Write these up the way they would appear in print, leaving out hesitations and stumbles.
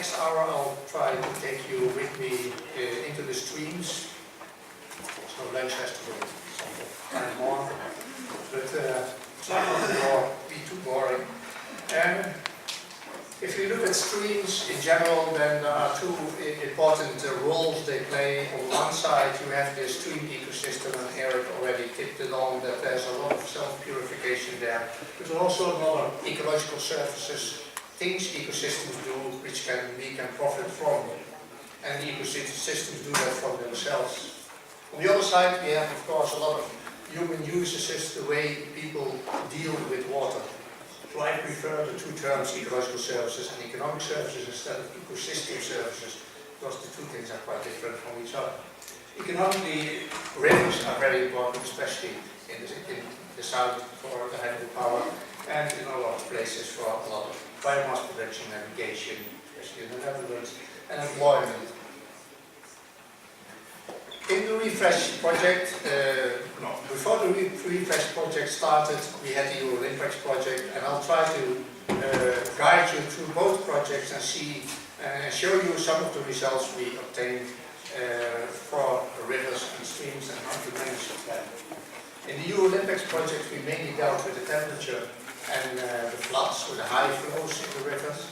next hour I'll try to take you with me into the streams. So lunch has to be something kind of more, but it's not going to be too boring. If you look at streams in general, then there are two important roles they play. On one side you have the stream ecosystem, and Eric already tipped it on that there's a lot of self-purification there. There's also a lot of ecological services, things ecosystems do which we can profit from, and the ecosystems do that from themselves. On the other side we have of course a lot of human uses, the way people deal with water. So I prefer the two terms, ecological services and economic services, instead of ecosystem services, because the two things are quite different from each other. Economically, rivers are very important, especially in the south for the hydropower, and in a lot of places for a lot of biomass production, navigation, especially in the Netherlands, and employment. In the Refresh project, before the Refresh project started, we had the Euro Impacts project, and I'll try to guide you through both projects and show you some of the results we obtained for rivers and streams and how to manage them. In the Euro Impacts project, we mainly dealt with the temperature and the floods, with the high flows in the rivers.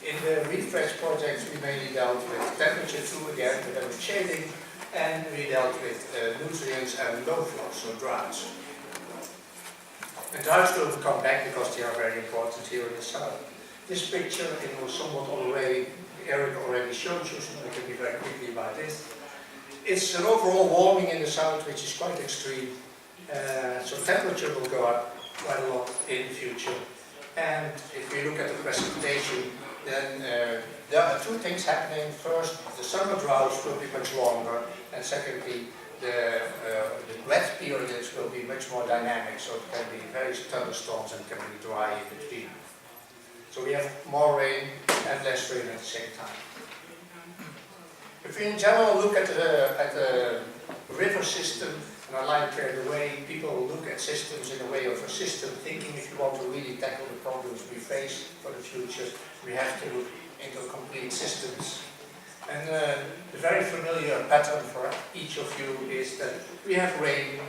In the Refresh project, we mainly dealt with temperature too, again, with shading. And we dealt with nutrients and low flows, so droughts. And droughts will come back because they are very important here in the south. This picture, it was somewhat already, Eric already showed you, so I can be very quickly about this. It's an overall warming in the south which is quite extreme. So temperature will go up quite a lot in the future. And if we look at the precipitation, then there are two things happening. First, the summer droughts will be much longer, and secondly, the wet periods will be much more dynamic, so it can be very thunderstorms and can be dry in between. So we have more rain and less rain at the same time. If we in general look at the river system, and I like the way people look at systems in a way of a system thinking, if you want to really tackle the problems we face for the future, we have to look into complete systems. And the very familiar pattern for each of you is that we have rain.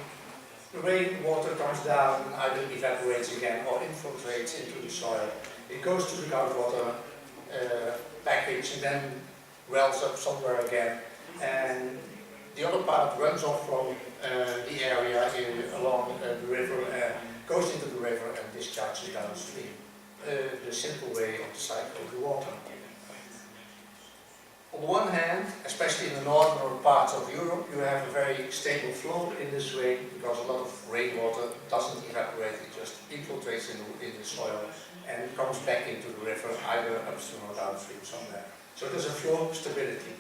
The rainwater comes down, either evaporates again or infiltrates into the soil. It goes to the groundwater package and then wells up somewhere again. And the other part runs off from the area along the river, goes into the river and discharges downstream. The simple way of the cycle of the water. On the one hand, especially in the northern parts of Europe, you have a very stable flow in this rain because a lot of rainwater doesn't evaporate, it just infiltrates in the soil and it comes back into the river, either upstream or downstream somewhere. So there's a flow stability.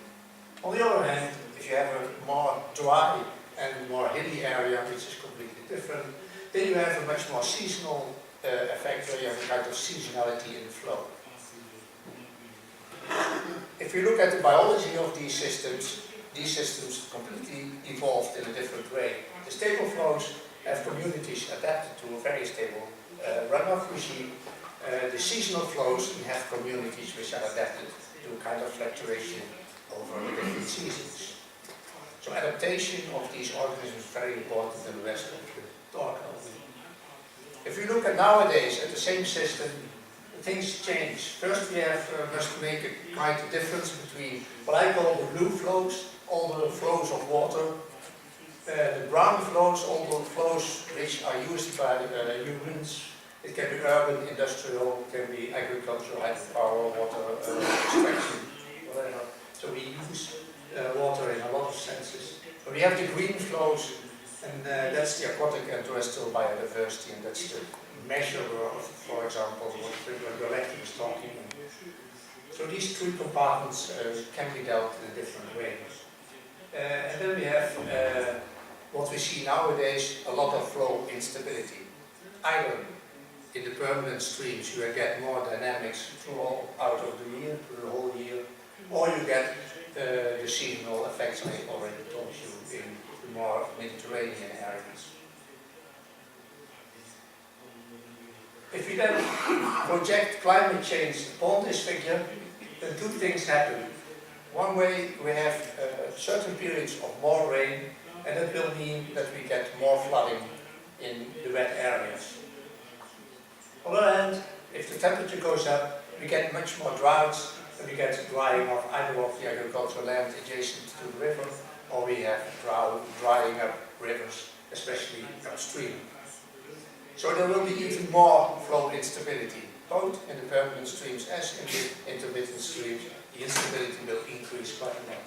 On the other hand, if you have a more dry and more hilly area, which is completely different, then you have a much more seasonal effect where you have a kind of seasonality in the flow. If you look at the biology of these systems completely evolved in a different way. The stable flows have communities adapted to a very stable runoff regime. The seasonal flows have communities which are adapted to a kind of fluctuation over the different seasons. So adaptation of these organisms is very important in the rest of the talk. If you look at nowadays at the same system, things change. First we must make quite a difference between what I call the blue flows, all the flows of water, the brown flows, all the flows which are used by humans. It can be urban, industrial, it can be agricultural, hydropower, water extraction, whatever. So we use water in a lot of senses. But we have the green flows, and that's the aquatic and terrestrial biodiversity, and that's the measure of, for example, what Galactic is talking. So these three compartments can be dealt in a different way. And then we have what we see nowadays, a lot of flow instability. Either in the permanent streams you get more dynamics throughout of the year, through the whole year, or you get the seasonal effects I already told you in the more Mediterranean areas. If we then project climate change upon this figure, then two things happen. One way, we have certain periods of more rain, and that will mean that we get more flooding in the wet areas. On the other hand, if the temperature goes up, we get much more droughts, and we get drying of either of the agricultural land adjacent to the river, or we have drying up rivers, especially upstream. So there will be even more flow instability, both in the permanent streams as in the intermittent streams. The instability will increase quite a lot.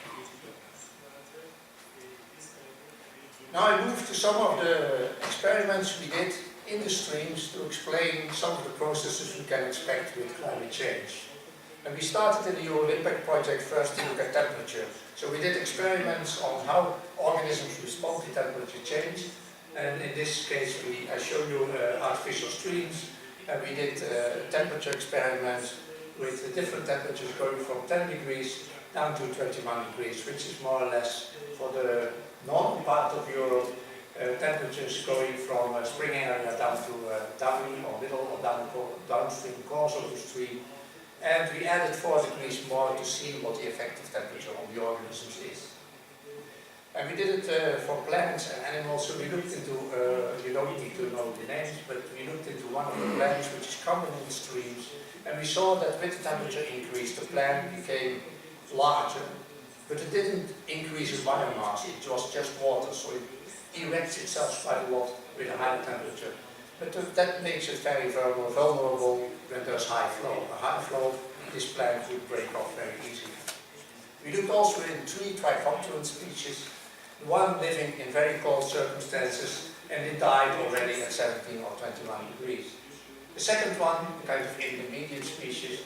Now I move to some of the experiments we did in the streams to explain some of the processes we can expect with climate change. And we started in the Euro Impact project first to look at temperature. So we did experiments on how organisms respond to temperature change. And in this case, I show you artificial streams. And we did temperature experiments with different temperatures going from 10 degrees down to 21 degrees, which is more or less for the northern part of Europe, temperatures going from spring area down to down or middle or downstream course of the stream. And we added 4 degrees more to see what the effective temperature on the organisms is. And we did it for plants and animals, so we looked into, you don't need to know the names, but we looked into one of the plants which is common in the streams, and we saw that with the temperature increase, the plant became larger, but it didn't increase in biomass, it was just water, so it erects itself quite a lot with a higher temperature. But that makes it very vulnerable when there's high flow. A high flow, this plant would break off very easily. We looked also in 3 trichopteran species, one living in very cold circumstances, and it died already at 17 or 21 degrees. The second one, a kind of intermediate species,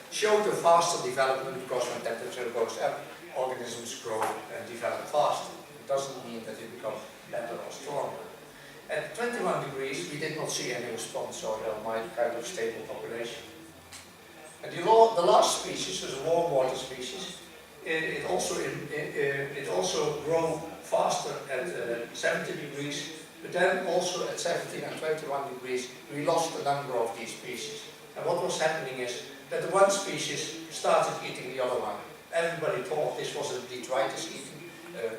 showed a faster development because when temperature goes up, organisms grow and develop faster. It doesn't mean that it becomes better or stronger. At 21 degrees, we did not see any response, so there might kind of stable population. And the last species was a warm water species. It also grew faster at 70 degrees, but then also at 17 and 21 degrees, we lost the number of these species. And what was happening is that the one species started eating the other one. Everybody thought this was a detritus eating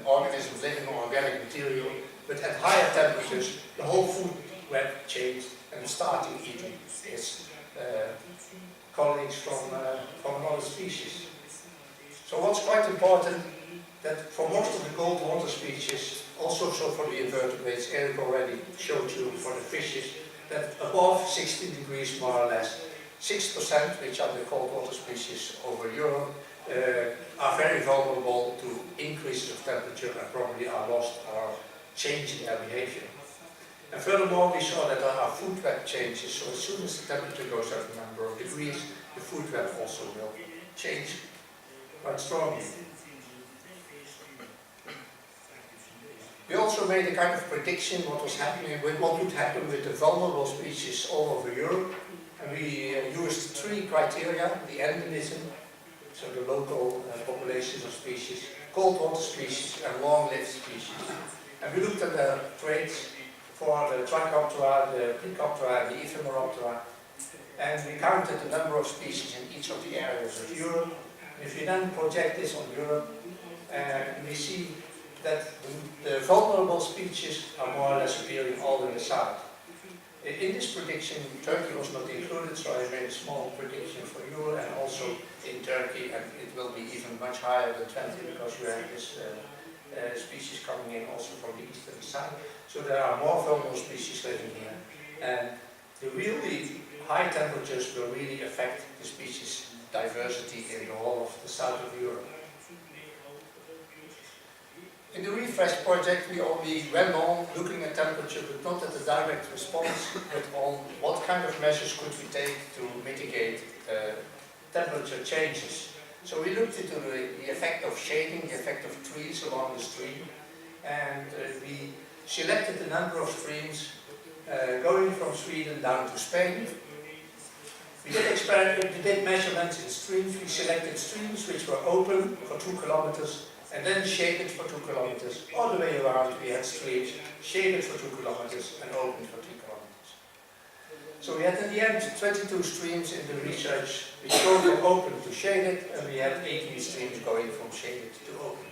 organism living on organic material, but at higher temperatures, the whole food web changed and started eating its colleagues from another species. So what's quite important, that for most of the cold water species, also so for the invertebrates, Eric already showed you for the fishes, that above 16 degrees more or less, 6%, which are the cold water species over Europe, are very vulnerable to increases of temperature and probably are lost or change in their behavior. And furthermore, we saw that there are food web changes, so as soon as the temperature goes up a number of degrees, the food web also will change quite strongly. We also made a kind of prediction what was happening with what would happen with the vulnerable species all over Europe. And we used 3 criteria: the endemism, so the local populations of species, cold water species, and long-lived species. And we looked at the traits for the Trichoptera, the Plecoptera, and the Ephemeroptera, and we counted the number of species in each of the areas of Europe. And if you then project this on Europe, we see that the vulnerable species are more or less appearing all in the south. In this prediction, Turkey was not included, so I made a small prediction for Europe and also in Turkey, and it will be even much higher than 20 because you have this species coming in also from the east and the south. So there are more vulnerable species living here. And the really high temperatures will really affect the species diversity in the whole of the south of Europe. In the Refresh project, we only went on looking at temperature, but not at the direct response, but on what kind of measures could we take to mitigate temperature changes. So we looked into the effect of shading, the effect of trees along the stream, and we selected a number of streams going from Sweden down to Spain. We did measurements in streams. We selected streams which were open for 2 kilometers and then shaded for 2 kilometers. All the way around we had streams shaded for 2 kilometers and open for 3 kilometers. So we had in the end 22 streams in the research. We go from open to shaded, and we had 18 streams going from shaded to open.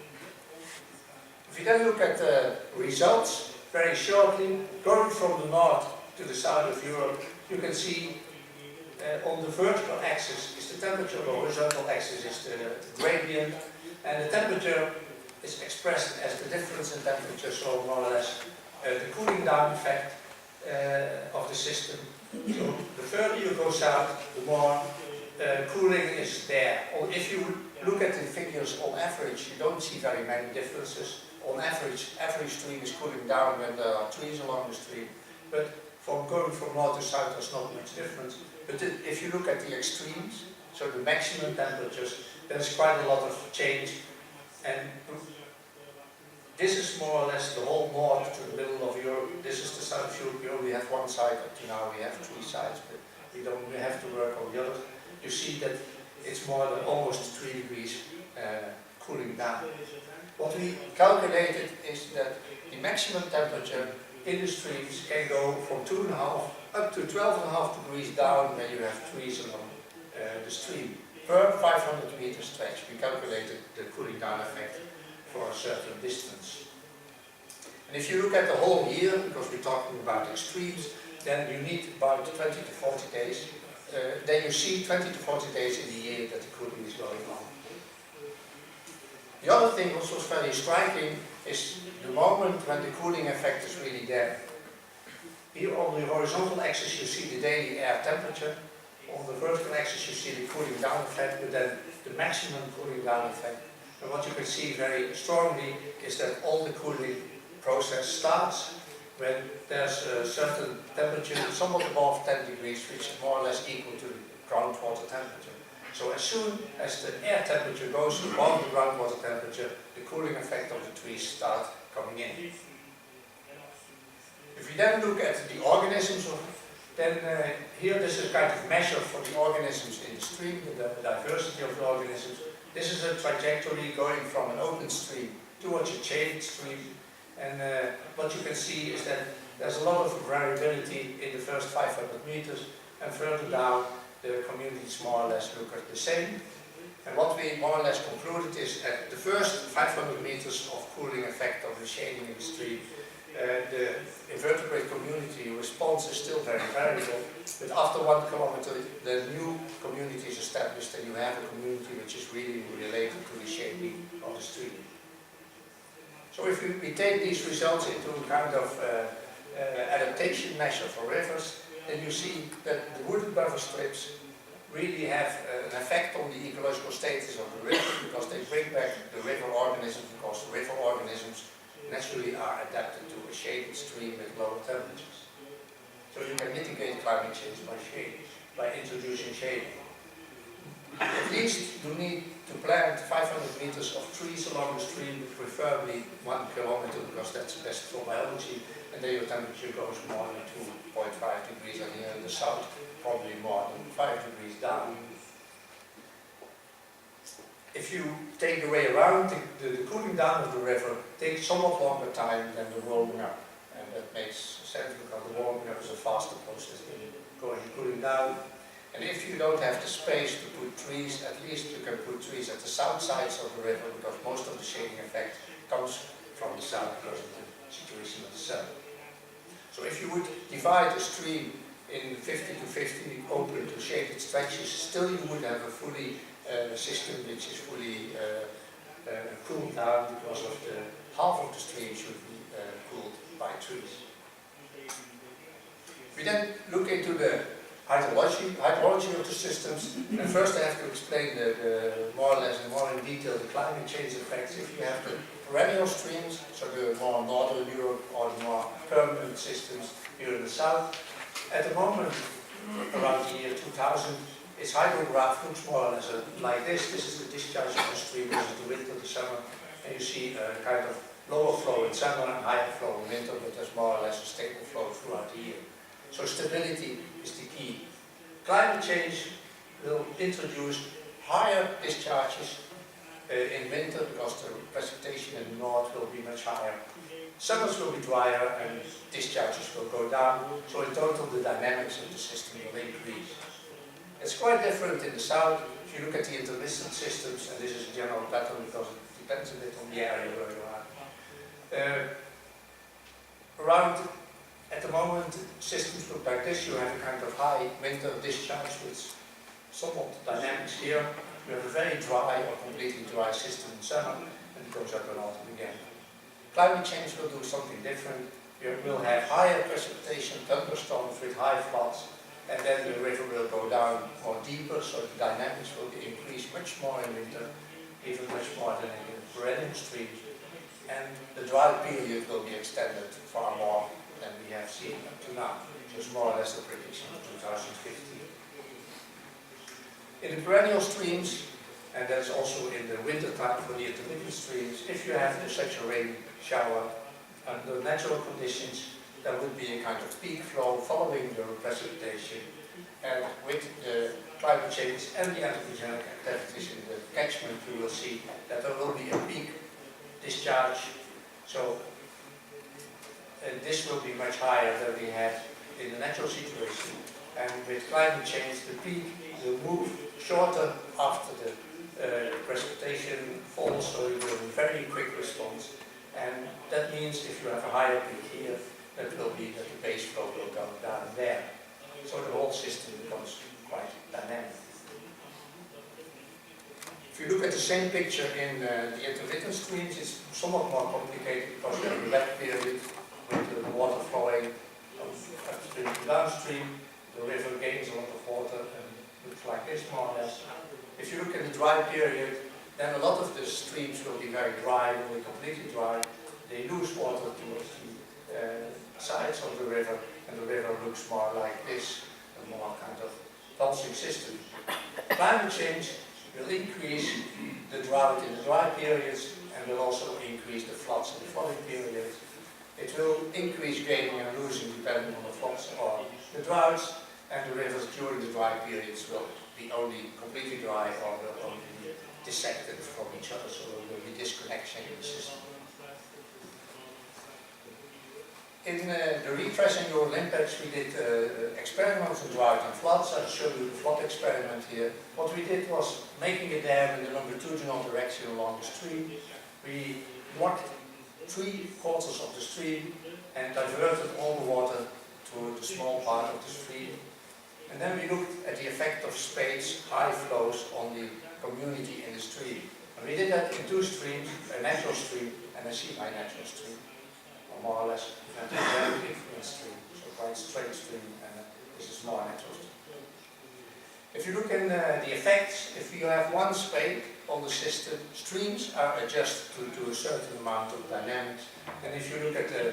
If you then look at the results, very shortly, going from the north to the south of Europe, you can see on the vertical axis is the temperature, the horizontal axis is the gradient, and the temperature is expressed as the difference in temperature, so more or less the cooling down effect of the system. So the further you go south, the more cooling is there. Or if you look at the figures on average, you don't see very many differences. On average, every stream is cooling down when there are trees along the stream. But from going from north to south, there's not much difference. But if you look at the extremes, so the maximum temperatures, there's quite a lot of change. And this is more or less the whole north to the middle of Europe. This is the south of Europe. We only have one side up to now. We have 3 sides, but we have to work on the others. You see that it's more than almost 3 degrees cooling down. What we calculated is that the maximum temperature in the streams can go from 2.5 up to 12.5 degrees down when you have trees along the stream. Per 500 meter stretch, we calculated the cooling down effect for a certain distance. And if you look at the whole year, because we're talking about extremes, then you need about 20 to 40 days. Then you see 20 to 40 days in the year that the cooling is going on. The other thing which was very striking is the moment when the cooling effect is really there. Here on the horizontal axis you see the daily air temperature. On the vertical axis you see the cooling down effect, but then the maximum cooling down effect. And what you can see very strongly is that all the cooling process starts when there's a certain temperature, somewhat above 10 degrees, which is more or less equal to the groundwater temperature. So as soon as the air temperature goes above the groundwater temperature, the cooling effect of the trees start coming in. If we then look at the organisms, then here this is kind of measure for the organisms in the stream, the diversity of the organisms. This is a trajectory going from an open stream towards a shaded stream. And what you can see is that there's a lot of variability in the first 500 meters, and further down the communities more or less look at the same. And what we more or less concluded is at the first 500 meters of cooling effect of the shading in the stream, the invertebrate community response is still very variable, but after 1 kilometer the new community is established and you have a community which is really related to the shading of the stream. So if we take these results into a kind of adaptation measure for rivers, then you see that the wooded buffer strips really have an effect on the ecological status of the river, because they bring back the river organisms, because the river organisms naturally are adapted to a shaded stream with lower temperatures. So you can mitigate climate change by shading, by introducing shading. At least you need to plant 500 meters of trees along the stream, preferably 1 kilometer, because that's best for biology, and then your temperature goes more than 2.5 degrees, and here in the south, probably more than 5 degrees down. If you take the way around, the cooling down of the river takes somewhat longer time than the warming up, and that makes sense because the warming up is a faster process than cooling down. And if you don't have the space to put trees, at least you can put trees at the south sides of the river, because most of the shading effect comes from the south because of the situation of the sun. So if you would divide a stream in 50 to 50 open to shaded stretches, still you would have a fully system which is fully cooled down, because of the half of the stream should be cooled by trees. We then look into the hydrology of the systems, and first I have to explain the more or less and more in detail the climate change effects. If you have the perennial streams, so the more northern Europe or the more permanent systems here in the south, at the moment, around the year 2000, its hydrograph looks more or less like this. This is the discharge of the stream, this is the winter, the summer, and you see a kind of lower flow in summer and higher flow in winter, but there's more or less a stable flow throughout the year. So stability is the key. Climate change will introduce higher discharges in winter, because the precipitation in the north will be much higher. Summers will be drier and discharges will go down, so in total the dynamics of the system will increase. It's quite different in the south. If you look at the intermittent systems, and this is a general pattern because it depends a bit on the area where you are. At the moment, systems look like this. You have a kind of high winter discharge with somewhat dynamics here. You have a very dry or completely dry system in summer, and it goes up in autumn again. Climate change will do something different. You will have higher precipitation, thunderstorms with high floods, and then the river will go down more deeper, so the dynamics will increase much more in winter, even much more than in the perennial streams. And the dry period will be extended far more than we have seen up to now. So it's more or less the prediction of 2050. In the perennial streams, and that's also in the winter time for the intermittent streams, if you have such a rain shower under natural conditions, there would be a kind of peak flow following the precipitation, and with the climate change and the anthropogenic activities in the catchment, you will see that there will be a peak discharge. So this will be much higher than we had in the natural situation. And with climate change, the peak will move shorter after the precipitation falls, so you will have a very quick response. And that means if you have a higher peak here, that will be that the base flow will go down there. So the whole system becomes quite dynamic. If you look at the same picture in the intermittent streams, it's somewhat more complicated because you have a wet period with the water flowing upstream to downstream. The river gains a lot of water and looks like this more or less. If you look at the dry period, then a lot of the streams will be very dry, will be completely dry. They lose water towards the sides of the river, and the river looks more like this, a more kind of pulsing system. Climate change will increase the drought in the dry periods and will also increase the floods in the flooding periods. It will increase gaining and losing depending on the floods or the droughts, and the rivers during the dry periods will be only completely dry or will only be dissected from each other, so there will be disconnection in the system. In the refresh and your impacts, we did experiments on drought and floods. I'll show you the flood experiment here. What we did was making a dam in the longitudinal direction along the stream. We blocked 3/4 of the stream and diverted all the water to the small part of the stream. And then we looked at the effect of spades, high flows on the community in the stream. And we did that in two streams, a natural stream and a semi-natural stream. More or less a very influent stream, so quite straight stream, and this is more natural stream. If you look in the effects, if you have one spade on the system, streams are adjusted to a certain amount of dynamics. And if you look at the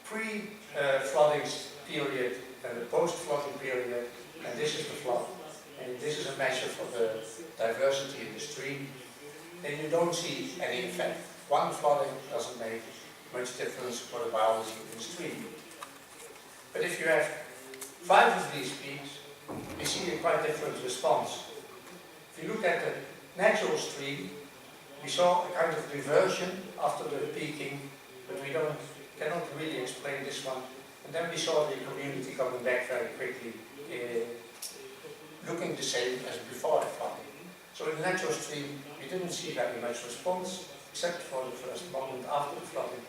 pre-flooding period and the post-flooding period, and this is the flood, and this is a measure for the diversity in the stream, then you don't see any effect. One flooding doesn't make much difference for the biology in the stream. But if you have 5 of these peaks, you see a quite different response. If you look at the natural stream, we saw a kind of reversion after the peaking, but we cannot really explain this one. And then we saw the community coming back very quickly, looking the same as before the flooding. So in the natural stream, we didn't see very much response, except for the first moment after the flooding.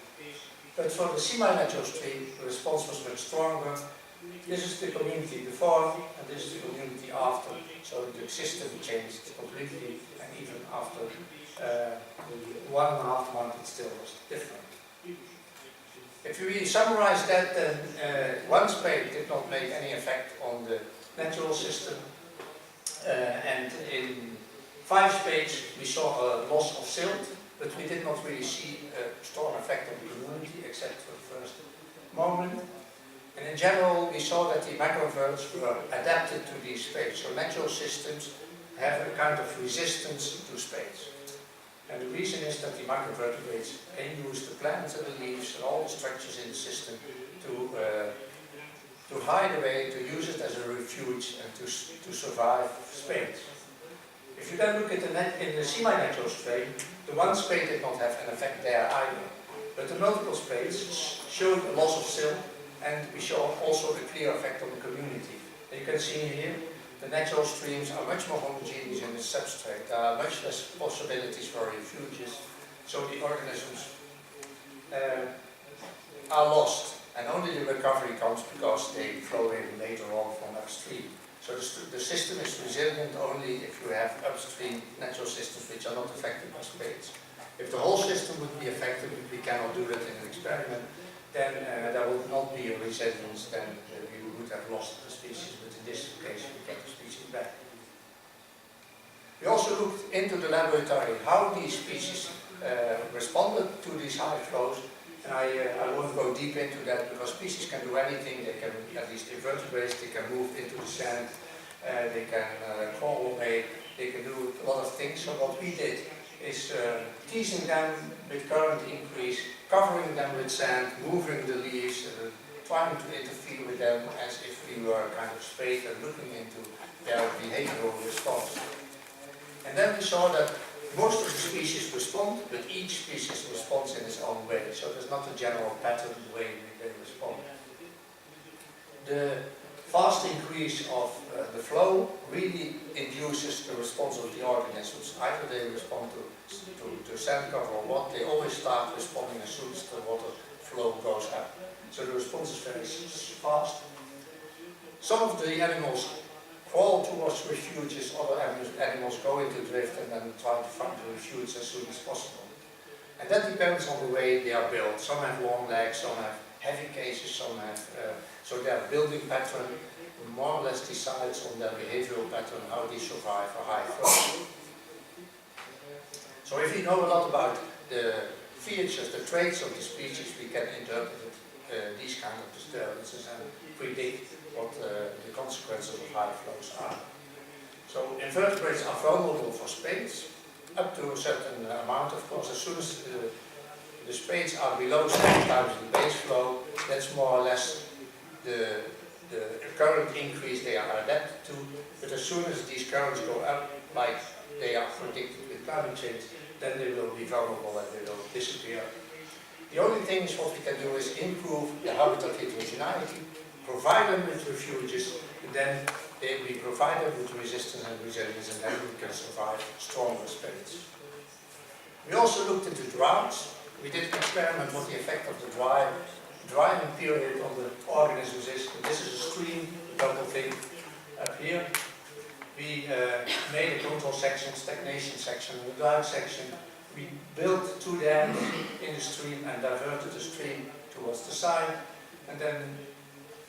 But for the semi-natural stream, the response was much stronger. This is the community before, and this is the community after. So the system changed completely, and even after 1.5 months, it still was different. If we summarize that, then one spade did not make any effect on the natural system, and in 5 spades we saw a loss of silt, but we did not really see a strong effect on the community except for the first moment. And in general, we saw that the macroinverts were adapted to these spades. So natural systems have a kind of resistance to spades. And the reason is that the macroinvertebrates can use the plants and the leaves and all the structures in the system to hide away, to use it as a refuge and to survive spades. If you then look at in the semi-natural stream, the one spade did not have an effect there either. But the multiple space showed a loss of silt, and we show also a clear effect on the community. And you can see here, the natural streams are much more homogeneous in the substrate. There are much less possibilities for refuges, so the organisms are lost, and only the recovery comes because they flow in later on from upstream. So the system is resilient only if you have upstream natural systems which are not affected by spades. If the whole system would be affected, we cannot do that in an experiment, then there would not be a resilience, then we would have lost the species, but in this case we get the species back. We also looked into the laboratory how these species responded to these high flows, and I won't go deep into that because species can do anything. They can, at least invertebrates, they can move into the sand, they can crawl away, they can do a lot of things. So what we did is teasing them with current increase, covering them with sand, moving the leaves, trying to interfere with them as if we were kind of spade and looking into their behavioral response. And then we saw that most of the species respond, but each species responds in its own way. So there's not a general pattern the way they respond. The fast increase of the flow really induces the response of the organisms. Either they respond to sand cover or what, they always start responding as soon as the water flow goes up. So the response is very fast. Some of the animals crawl towards refuges, other animals go into drift and then try to find a refuge as soon as possible. And that depends on the way they are built. Some have long legs, some have heavy cases, some have, so their building pattern more or less decides on their behavioral pattern, how they survive a high flow. So if you know a lot about the features, the traits of the species, we can interpret these kind of disturbances and predict what the consequences of high flows are. So invertebrates are vulnerable for spades, up to a certain amount of course. As soon as the spades are below 7 times the base flow, that's more or less the current increase they are adapted to. But as soon as these currents go up, like they are predicted with climate change, then they will be vulnerable and they will disappear. The only thing is what we can do is improve the habitat heterogeneity, provide them with refuges, and then we provide them with resistance and resilience, and then we can survive stronger spades. We also looked into droughts. We did an experiment what the effect of the drying period on the organisms is. And this is a stream, double thing up here. We made a control section, stagnation section, and a drought section. We built 2 dams in the stream and diverted the stream towards the side, and then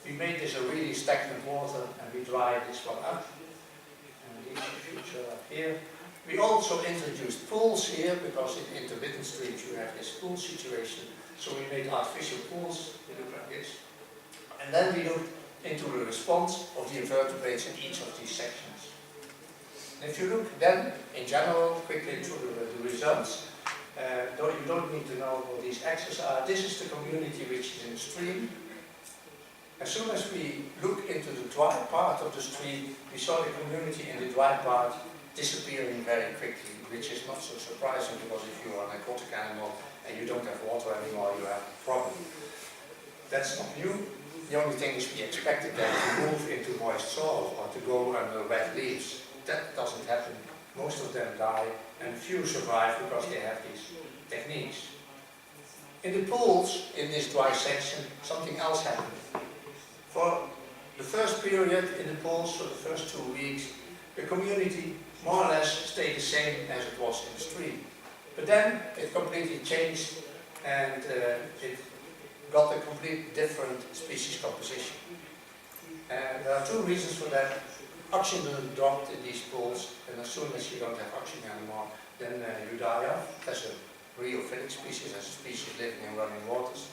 we made this a really stagnant water and we dried this one up. And these feature up here. We also introduced pools here because in intermittent streams you have this pool situation. So we made artificial pools, they look like this. And then we looked into the response of the invertebrates in each of these sections. And if you look then, in general, quickly through the results, you don't need to know what these axes are. This is the community which is in the stream. As soon as we look into the dry part of the stream, we saw the community in the dry part disappearing very quickly, which is not so surprising because if you are an aquatic animal and you don't have water anymore, you have a problem. That's not new. The only thing is we expected them to move into moist soil or to go under wet leaves. That doesn't happen. Most of them die and few survive because they have these techniques. In the pools, in this dry section, something else happened. For the first period in the pools, for the first 2 weeks, the community more or less stayed the same as it was in the stream. But then it completely changed and it got a completely different species composition. And there are 2 reasons for that. Oxygen dropped in these pools, and as soon as you don't have oxygen anymore, then you die off as a rheophilic species, as a species living in running waters.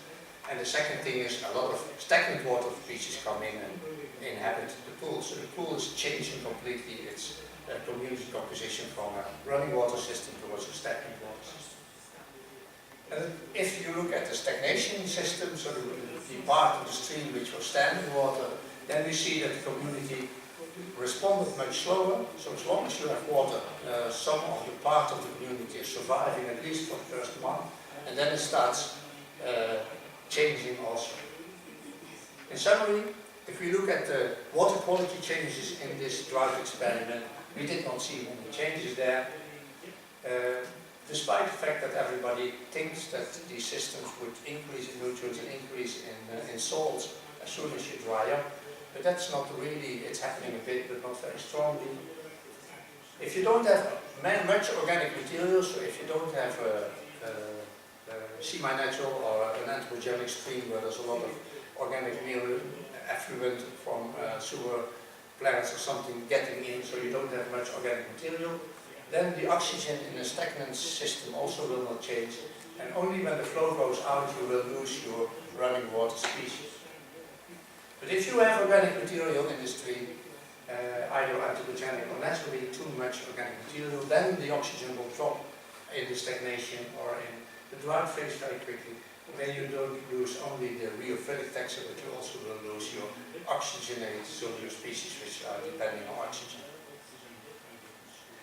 And the second thing is a lot of stagnant water species come in and inhabit the pool. So the pool is changing completely its community composition from a running water system towards a stagnant water system. And if you look at the stagnation system, so the part of the stream which was standing water, then we see that the community responded much slower. So as long as you have water, some of the part of the community is surviving at least for the first month, and then it starts changing also. In summary, if we look at the water quality changes in this drought experiment, we did not see any changes there. Despite the fact that everybody thinks that these systems would increase in nutrients and increase in salts as soon as you dry up. But that's not really, it's happening a bit, but not very strongly. If you don't have much organic material, so if you don't have a semi-natural or an anthropogenic stream where there's a lot of organic material effluent from sewer plants or something getting in, so you don't have much organic material, then the oxygen in a stagnant system also will not change, and only when the flow goes out you will lose your running water species. But if you have organic material in the stream, either anthropogenic or naturally too much organic material, then the oxygen will drop in the stagnation or in the drought phase very quickly. Then you don't lose only the rheophilic taxa, but you also will lose your oxygenate, so your species which are depending on oxygen.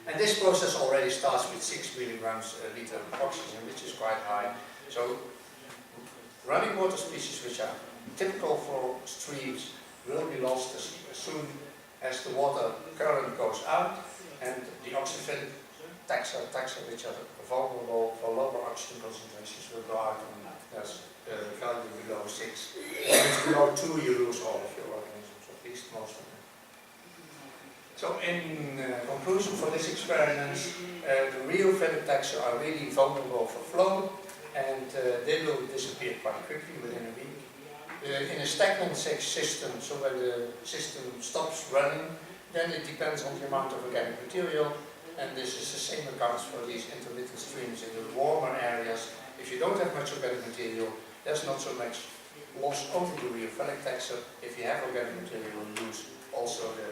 And this process already starts with 6 milligrams a liter of oxygen, which is quite high. So running water species which are typical for streams will be lost as soon as the water current goes out, and the oxyphilic taxa which are vulnerable for lower oxygen concentrations will go out, and there's a value below 6. If it's below 2 you lose all of your organisms, at least most of them. So in conclusion for this experiment, the rheophilic taxa are really vulnerable for flow, and they will disappear quite quickly within a week. In a stagnant system, so when the system stops running, then it depends on the amount of organic material, and this is the same accounts for these intermittent streams in the warmer areas. If you don't have much organic material, there's not so much loss only the rheophilic taxa. If you have organic material, you lose also the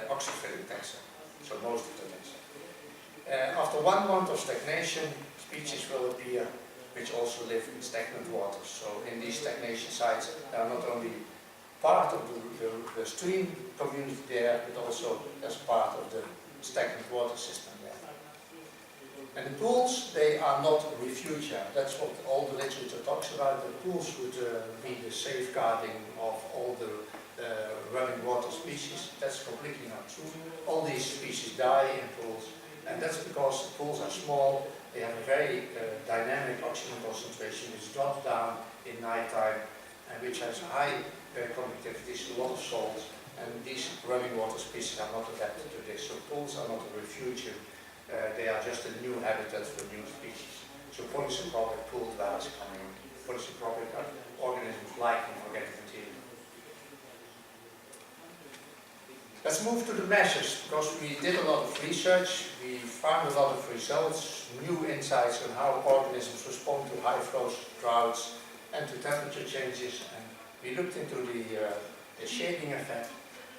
oxyphilic taxa, so most of the taxa. After 1 month of stagnation, species will appear which also live in stagnant waters. So in these stagnation sites, they are not only part of the stream community there, but also as part of the stagnant water system there. And the pools, they are not refugia. That's what all the literature talks about. The pools would be the safeguarding of all the running water species. That's completely not true. All these species die in pools, and that's because the pools are small. They have a very dynamic oxygen concentration which drops down in night time, and which has high conductivity, a lot of salts, and these running water species are not adapted to this. So pools are not a refugium, they are just a new habitat for new species. So polysyncropic pool dwellers come in. Polysyncropic organisms liking organic material. Let's move to the measures, because we did a lot of research, we found a lot of results, new insights on how organisms respond to high flows, droughts, and to temperature changes, and we looked into the shading effect.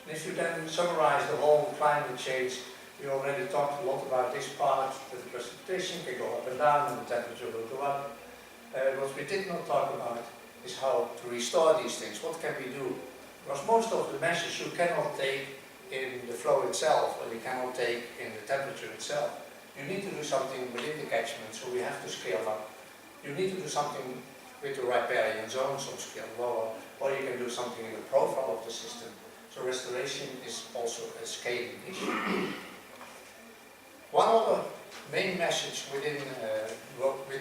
And if you then summarize the whole climate change, we already talked a lot about this part, that the precipitation can go up and down, and the temperature will go up. What we did not talk about is how to restore these things. What can we do? Because most of the measures you cannot take in the flow itself, or you cannot take in the temperature itself. You need to do something within the catchment, so we have to scale up. You need to do something with the riparian zones on scale lower, or you can do something in the profile of the system. So restoration is also a scaling issue. One other main message within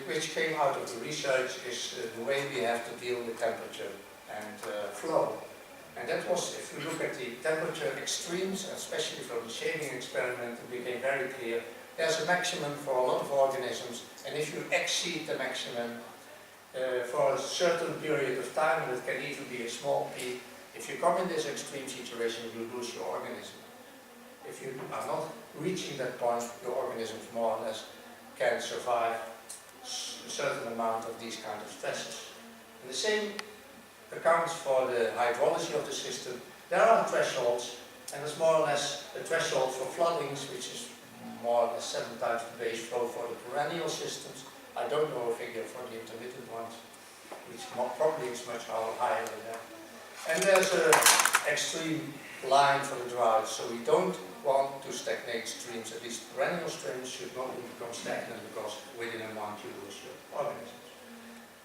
which came out of the research is the way we have to deal with temperature and flow. And that was, if you look at the temperature extremes, especially from the shading experiment, it became very clear. There's a maximum for a lot of organisms, and if you exceed the maximum for a certain period of time, and it can even be a small peak, if you come in this extreme situation, you lose your organism. If you are not reaching that point, your organisms more or less can survive a certain amount of these kind of stresses. And the same accounts for the hydrology of the system. There are thresholds, and there's more or less a threshold for floodings, which is more or less 7 times the base flow for the perennial systems. I don't know a figure for the intermittent ones, which probably is much higher than that. And there's an extreme line for the drought, so we don't want to stagnate streams. At least perennial streams should not become stagnant, because within a month you lose your organisms.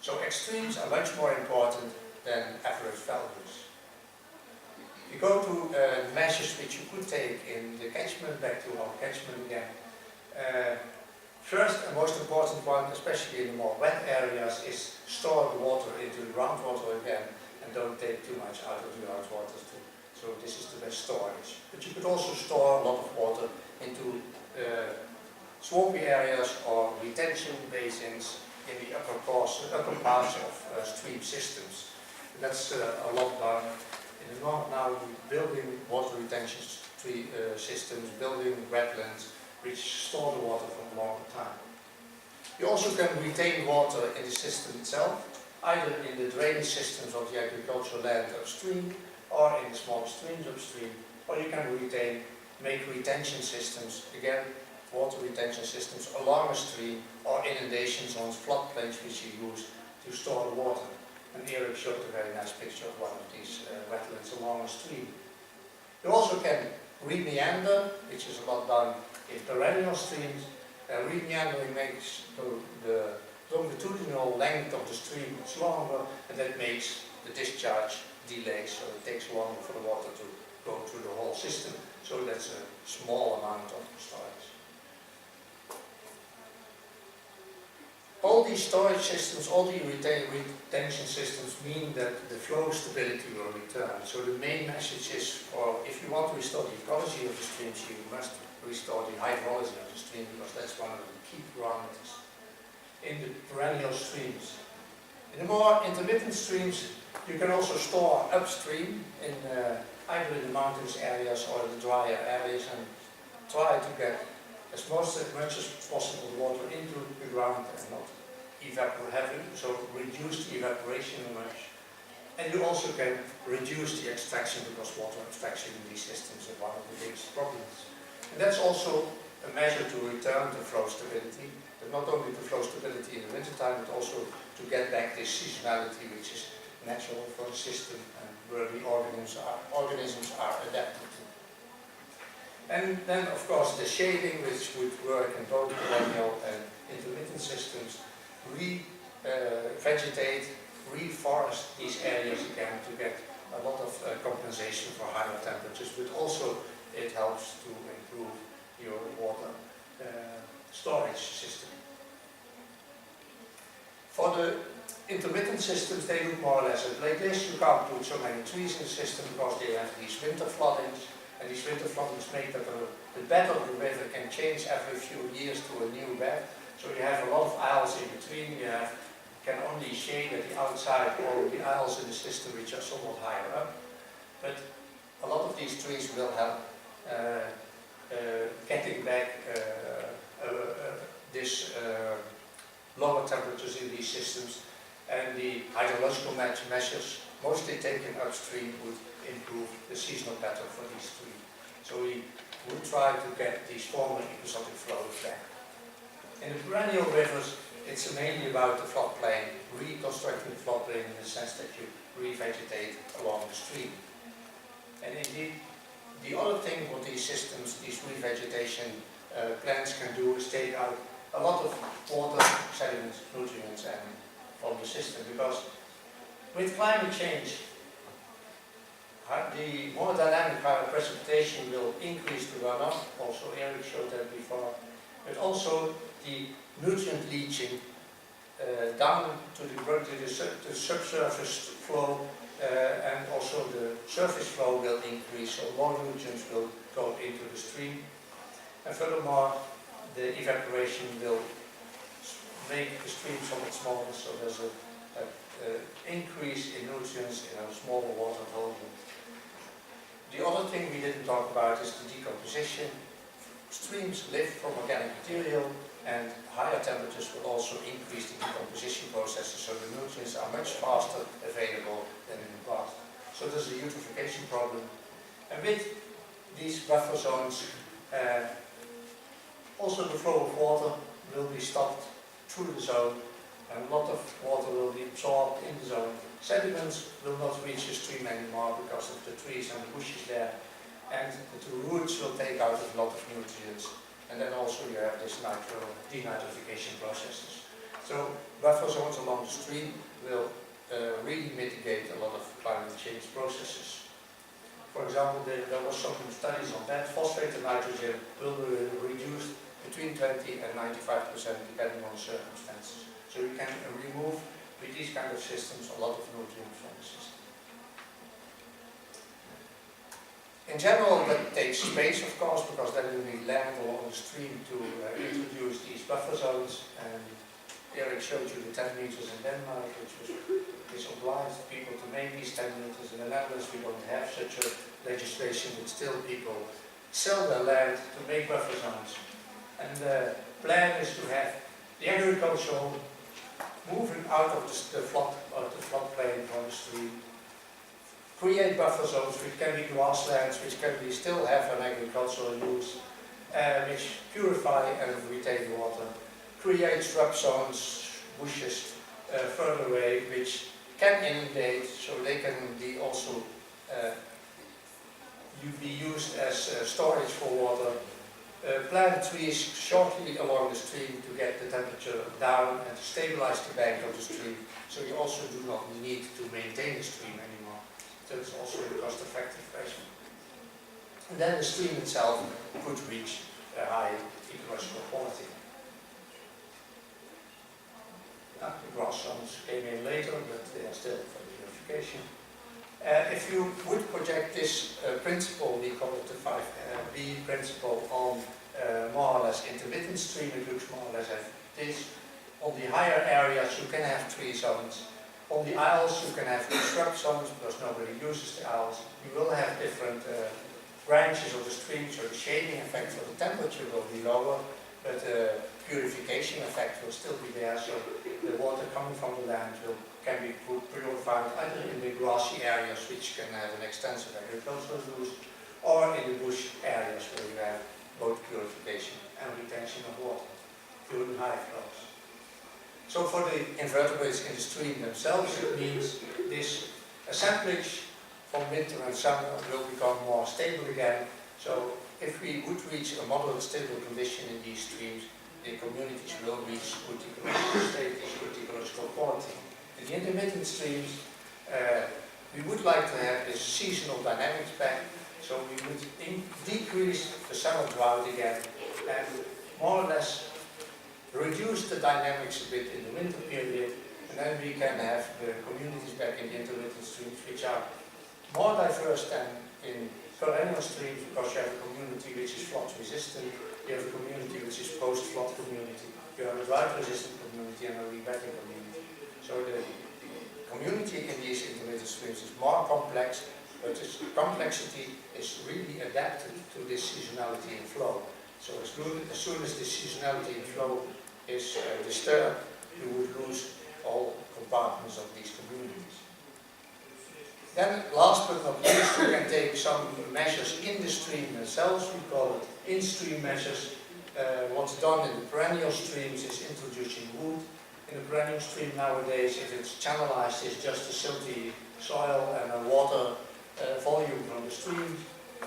So extremes are much more important than average values. If you go to measures which you could take in the catchment, back to our catchment again. First and most important one, especially in the more wet areas, is store the water into the groundwater again and don't take too much out of the groundwater too. So this is the best storage. But you could also store a lot of water into swampy areas or retention basins in the upper parts of stream systems. That's a lot done. In the north now, building water retention systems, building wetlands, which store the water for a longer time. You also can retain water in the system itself, either in the drainage systems of the agricultural land upstream, or in the small streams upstream, or you can make retention systems, again, water retention systems along a stream, or inundation zones, floodplains which you use to store the water. And Eric showed a very nice picture of one of these wetlands along a stream. You also can re-meander, which is a lot done in perennial streams. Re-meandering makes the longitudinal length of the stream much longer, and that makes the discharge delay, so it takes longer for the water to go through the whole system. So that's a small amount of storage. All these storage systems, all the retention systems mean that the flow stability will return. So the main message is, if you want to restore the ecology of the streams, you must restore the hydrology of the stream, because that's one of the key parameters in the perennial streams. In the more intermittent streams, you can also store upstream in either in the mountains areas or the drier areas, and try to get as much as possible water into the ground and not evaporate, so reduce the evaporation much. And you also can reduce the extraction, because water extraction in these systems is one of the biggest problems. And that's also a measure to return to flow stability, but not only to flow stability in the wintertime, but also to get back this seasonality which is natural for the system and where the organisms are adapted to. And then of course the shading, which would work in both perennial and intermittent systems, vegetate, reforest these areas again to get a lot of compensation for higher temperatures, but also it helps to improve your water storage system. For the intermittent systems, they look more or less like this. You can't put so many trees in the system because they have these winter floodings, and these winter floodings make that the bed of the river can change every few years to a new bed. So you have a lot of aisles in between. You can only shade at the outside or the aisles in the system which are somewhat higher up. But a lot of these trees will help getting back this lower temperatures in these systems, and the hydrological measures, mostly taken upstream, would improve the seasonal pattern for these trees. So we would try to get these former episodic flows back. In the perennial rivers, it's mainly about the floodplain, reconstructing the floodplain in the sense that you revegetate along the stream. And indeed, the other thing what these systems, these revegetation plants can do is take out a lot of water, sediments, nutrients from the system, because with climate change, the more dynamic precipitation will increase the runoff. Also Eric showed that before, but also the nutrient leaching down to the subsurface flow, and also the surface flow will increase, so more nutrients will go into the stream. And furthermore, the evaporation will make the stream somewhat smaller, so there's an increase in nutrients in a smaller water volume. The other thing we didn't talk about is the decomposition. Streams live from organic material, and higher temperatures will also increase the decomposition processes, so the nutrients are much faster available than in the past. So there's a eutrophication problem. And with these buffer zones, also the flow of water will be stopped through the zone, and a lot of water will be absorbed in the zone. Sediments will not reach the stream anymore because of the trees and the bushes there, and the roots will take out a lot of nutrients. And then also you have this denitrification processes. So buffer zones along the stream will really mitigate a lot of climate change processes. For example, there was some studies on that. Phosphate and nitrogen will be reduced between 20 and 95% depending on circumstances. So you can remove with these kind of systems a lot of nutrients from the system. In general, that takes space, of course, because then you need land along the stream to introduce these buffer zones. And Eric showed you the 10 meters in Denmark, which obliged people to make these 10 meters. In the Netherlands, we don't have such a legislation, but still people sell their land to make buffer zones. And the plan is to have the agricultural moving out of the floodplain from the stream, create buffer zones which can be grasslands, which can be still have an agricultural use, which purify and retain water, create shrub zones, bushes further away, which can inundate, so they can be also be used as storage for water. Plant trees shortly along the stream to get the temperature down and to stabilize the bank of the stream, so you also do not need to maintain the stream anymore. So it's also a cost-effective version. And then the stream itself could reach a high ecological quality. The grass zones came in later, but they are still for purification. If you would project this principle, we call it the 5B principle, on more or less intermittent stream, it looks more or less like this. On the higher areas you can have tree zones. On the isles you can have shrub zones because nobody uses the isles. You will have different branches of the stream, so the shading effect for the temperature will be lower, but the purification effect will still be there, so the water coming from the land can be purified either in the grassy areas, which can have an extensive agricultural use, or in the bush areas where you have both purification and retention of water during high flows. So for the invertebrates in the stream themselves, it means this assemblage from winter and summer will become more stable again. So if we would reach a moderate stable condition in these streams, the communities will reach good ecological status, good ecological quality. In the intermittent streams, we would like to have this seasonal dynamics back, so we would decrease the summer drought again and more or less reduce the dynamics a bit in the winter period, and then we can have the communities back in the intermittent streams, which are more diverse than in perennial streams, because you have a community which is flood resistant, you have a community which is post-flood community, you have a drought resistant community and a re-wetting community. So the community in these intermittent streams is more complex, but its complexity is really adapted to this seasonality in flow. So as soon as this seasonality in flow is disturbed, you would lose all compartments of these communities. Then, last but not least, you can take some measures in the stream themselves. We call it in-stream measures. What's done in the perennial streams is introducing wood. In the perennial stream nowadays, if it's channelized, it's just a silty soil and a water volume from the stream.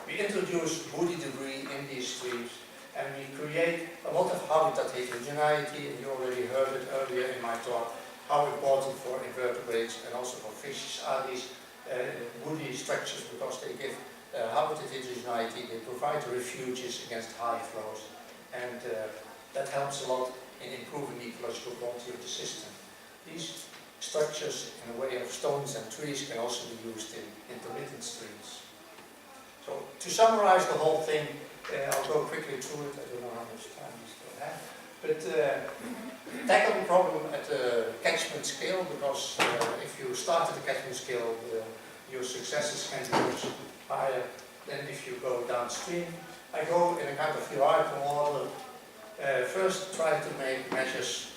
We introduce woody debris in these streams, and we create a lot of habitat heterogeneity, and you already heard it earlier in my talk, how important for invertebrates and also for fishes are these woody structures, because they give habitat heterogeneity, they provide refuges against high flows, and that helps a lot in improving the ecological quality of the system. These structures in a way of stones and trees can also be used in intermittent streams. So to summarize the whole thing, I'll go quickly through it, I don't know how much time we still have, but tackle the problem at the catchment scale, because if you start at the catchment scale, your successes can be much higher than if you go downstream. I go in a kind of hierarchical order. First, try to make measures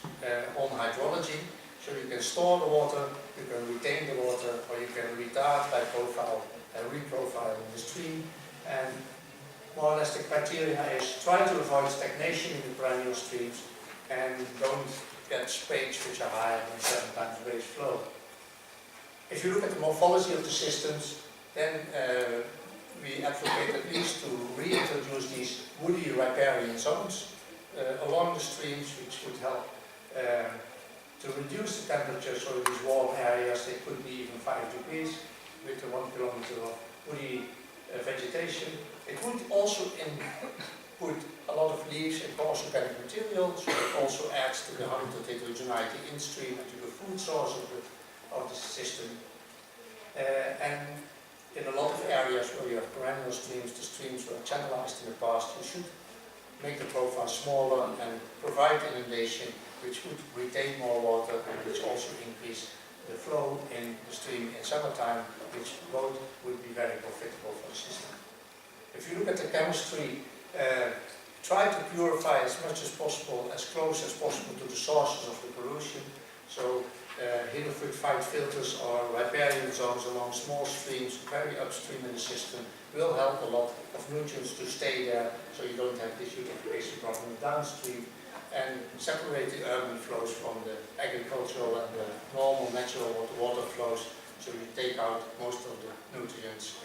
on hydrology, so you can store the water, you can retain the water, or you can retard by profile and reprofiling the stream. And more or less the criteria is try to avoid stagnation in the perennial streams and don't get spades which are higher than 7 times base flow. If you look at the morphology of the systems, then we advocate at least to reintroduce these woody riparian zones along the streams, which would help to reduce the temperature, so these warm areas, they could be even 5 degrees with the 1 kilometer of woody vegetation. It would also put a lot of leaves and coarse organic material, so it also adds to the habitat heterogeneity in stream and to the food source of the system. And in a lot of areas where you have perennial streams, the streams were channelized in the past, you should make the profile smaller and provide inundation, which would retain more water and which also increase the flow in the stream in summertime, which both would be very profitable for the system. If you look at the chemistry, try to purify as much as possible, as close as possible to the sources of the pollution. So Hilleford fight filters or riparian zones along small streams, very upstream in the system, will help a lot of nutrients to stay there, so you don't have this eutrophication problem downstream, and separate the urban flows from the agricultural and the normal natural water flows, so you take out most of the nutrients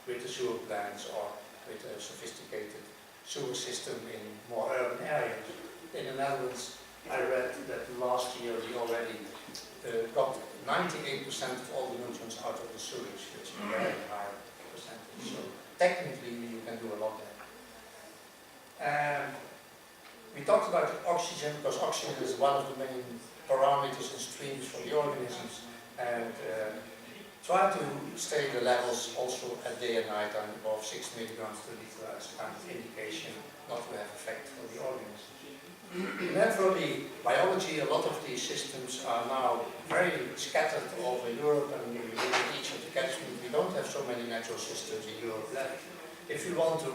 with the sewer plants or with a sophisticated sewer system in more urban areas. In the Netherlands, I read that last year we already got 98% of all the nutrients out of the sewage, which is a very high percentage. So technically you can do a lot there. We talked about oxygen, because oxygen is one of the main parameters in streams for the organisms, and try to stay the levels also at day and night and above 6 milligrams per liter as a kind of indication not to have effect for the organisms. And then for the biology, a lot of these systems are now very scattered over Europe, and you look at each of the catchments, we don't have so many natural systems in Europe left. If you want to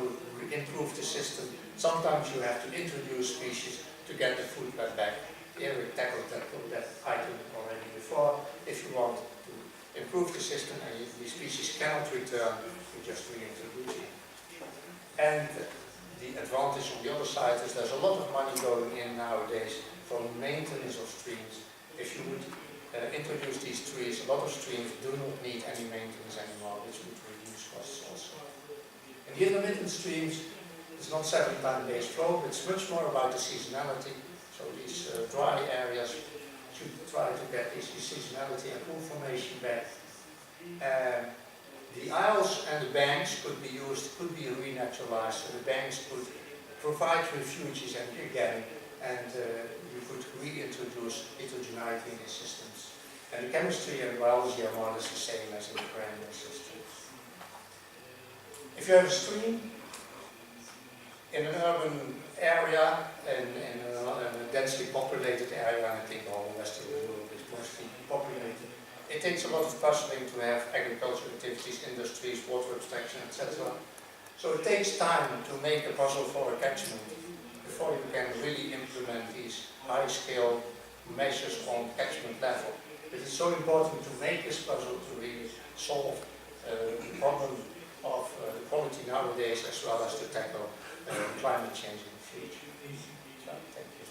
improve the system, sometimes you have to introduce species to get the food web back. Here we tackled that item already before. If you want to improve the system and the species cannot return, you just reintroduce it. And the advantage on the other side is there's a lot of money going in nowadays for maintenance of streams. If you would introduce these trees, a lot of streams do not need any maintenance anymore, which would reduce costs also. In the intermittent streams, it's not 7-time days flow, it's much more about the seasonality. So these dry areas should try to get this seasonality and pool formation back. The aisles and the banks could be used, could be renaturalized, so the banks could provide refuges again, and you could reintroduce heterogeneity in these systems. And the chemistry and biology are more or less the same as in the perennial systems. If you have a stream in an urban area, in a densely populated area, and I think all the Western Europe is mostly populated, it takes a lot of puzzling to have agricultural activities, industries, water abstraction, etc. So it takes time to make a puzzle for a catchment before you can really implement these high-scale measures on catchment level. It is so important to make this puzzle to really solve the problem of quality nowadays, as well as to tackle climate change in the future. So, thank you.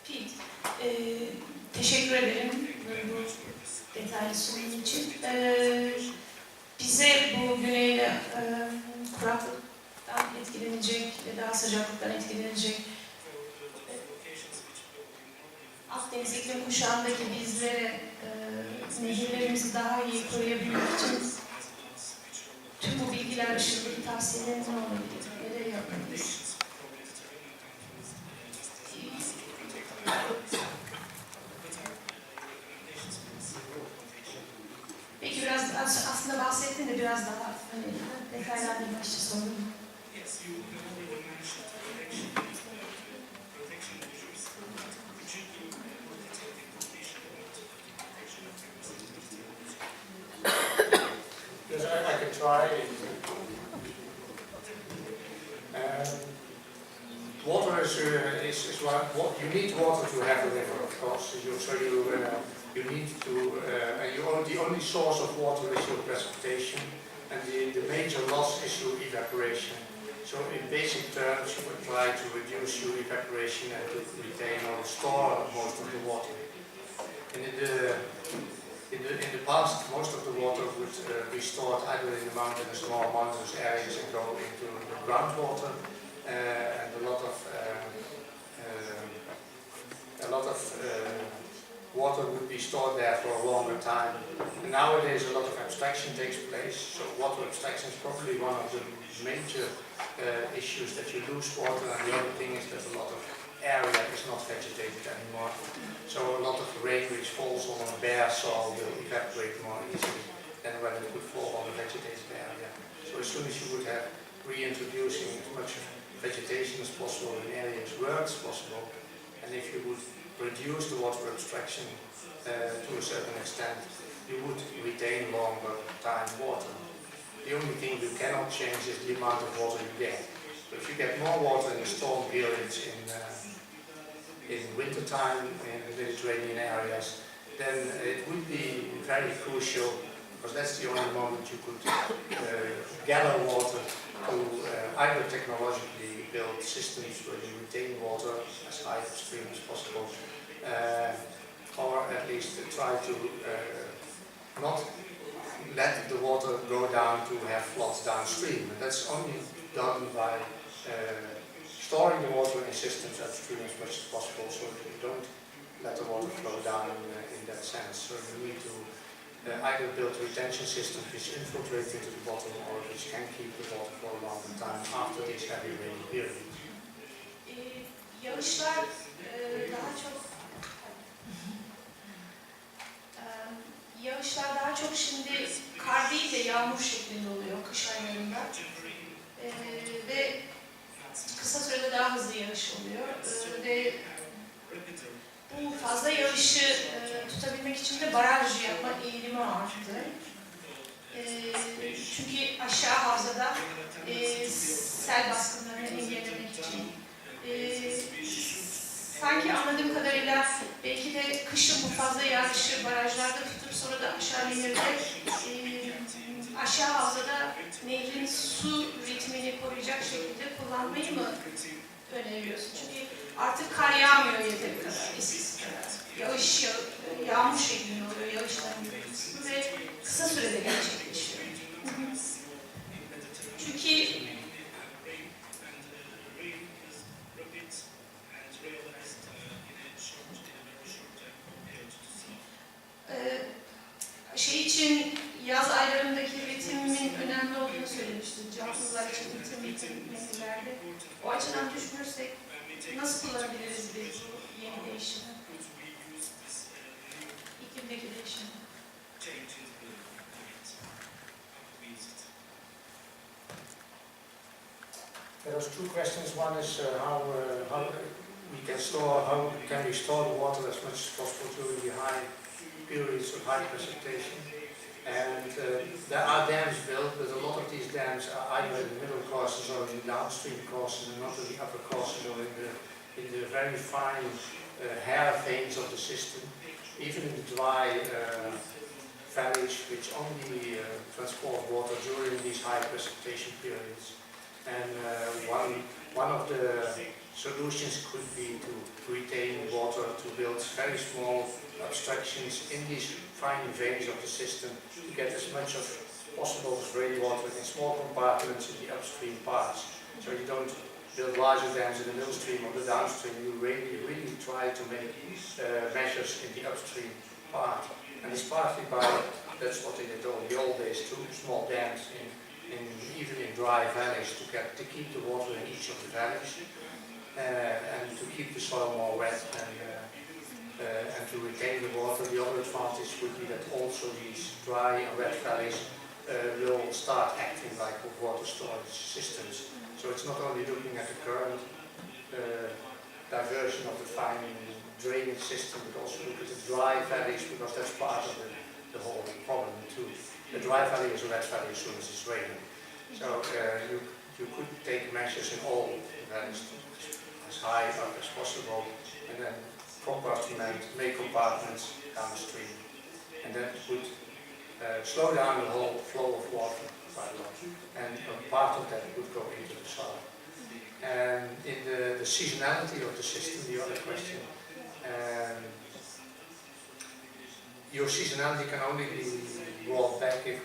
Piet, teşekkür ederim bu detaylı sunum için. Bize bu güneyde kuraklıktan etkilenecek ve daha sıcaklıktan etkilenecek Akdeniz iklim kuşağındaki bizlere nehirlerimizi daha iyi koruyabilmek için tüm bu bilgiler ışığındaki tavsiyeleriniz ne olabilir? Neler yapmalıyız? Peki biraz aslında bahsettin de biraz daha detaylandırmak için sordum. Yes, I can try. what you need water to have a river, of course. You need to, and the only source of water is your precipitation, and the major loss is your evaporation. So in basic terms, you would try to reduce your evaporation and to retain or store most of the water. And in the past, most of the water would be stored either in the mountainous, more mountainous areas and go into the groundwater, and a lot of water would be stored there for a longer time. And nowadays a lot of abstraction takes place, so water abstraction is probably one of the major issues that you lose water, and the other thing is that a lot of area is not vegetated anymore. So a lot of rain which falls on a bare soil will evaporate more easily than when it would fall on a vegetated area. So as soon as you would have reintroducing as much vegetation as possible in areas where it's possible, and if you would reduce the water abstraction to a certain extent, you would retain longer time water. The only thing you cannot change is the amount of water you get. So if you get more water in the storm periods in winter time in the Mediterranean areas, then it would be very crucial, because that's the only moment you could gather water to either technologically build systems where you retain water as high upstream as possible, or at least try to not let the water go down to have floods downstream. And that's only done by storing the water in systems upstream as much as possible, so that you don't let the water flow down in that sense. So you need to either build retention systems which infiltrate into the bottom, or which can keep the water for a longer time after these heavy rainy periods. Yağışlar daha çok şimdi kar değil de yağmur şeklinde oluyor kış aylarında. Ve kısa sürede daha hızlı yağış oluyor. Ve bu fazla yağışı tutabilmek için de baraj yapma eğilimi arttı. Çünkü aşağı havzada sel baskınlarını engellemek için. Sanki anladığım kadarıyla belki de kışın bu fazla yağışı barajlarda tutup sonra da aşağı nehirde aşağı havzada nehrin su ritmini koruyacak şekilde kullanmayı mı öneriyorsun? Çünkü artık kar yağmıyor yeteri kadar, eskisi kadar. Yağmur şeklinde oluyor yağışların bir kısmı ve kısa sürede gerçekleşiyor. Çünkü yaz aylarındaki ritmin önemli olduğunu söylemiştim. Canlılar için ritim nehirlerde. O açıdan düşünürsek nasıl kullanabiliriz biz bu yeni değişimi? İklimdeki değişimi. There are two questions. One is how we can store the water as much as possible during the high periods of high precipitation. And there are dams built, but a lot of these dams are either in the middle courses or in the downstream courses, and not in the upper courses or in the very fine hair veins of the system. Even in the dry valleys, which only transport water during these high precipitation periods. And one of the solutions could be to retain water, to build very small obstructions in these fine veins of the system to get as much as possible of rainwater in small compartments in the upstream parts. So you don't build larger dams in the middle stream or the downstream, you really try to make measures in the upstream part. And it's partly by, that's what they did in the old days too, small dams even in dry valleys to keep the water in each of the valleys and to keep the soil more wet and to retain the water. The other advantage would be that also these dry and wet valleys will start acting like water storage systems. So it's not only looking at the current diversion of the fine drainage system, but also look at the dry valleys, because that's part of the whole problem too. The dry valley is a wet valley as soon as it's raining. So you could take measures in all valleys as high up as possible, and then compartment, make compartments downstream. And that would slow down the whole flow of water quite a lot. And a part of that would go into the soil. And in the seasonality of the system, the other question, your seasonality can only be brought back if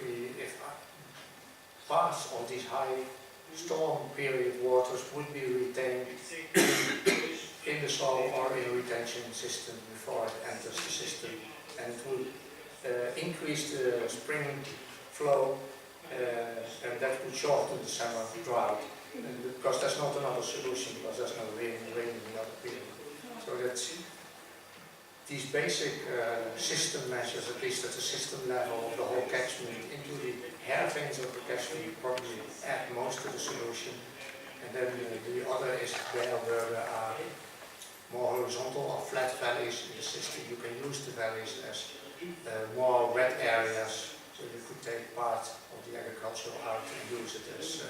parts of these high storm period waters would be retained in the soil or in a retention system before it enters the system, and it would increase the spring flow, and that would shorten the summer drought, because that's not another solution, because there's no rain in the other period. So that's these basic system measures, at least at the system level of the whole catchment, into the hair veins of the catchment, probably add most to the solution. And then the other is where there are more horizontal or flat valleys in the system. You can use the valleys as more wet areas, so you could take part of the agriculture out and use it as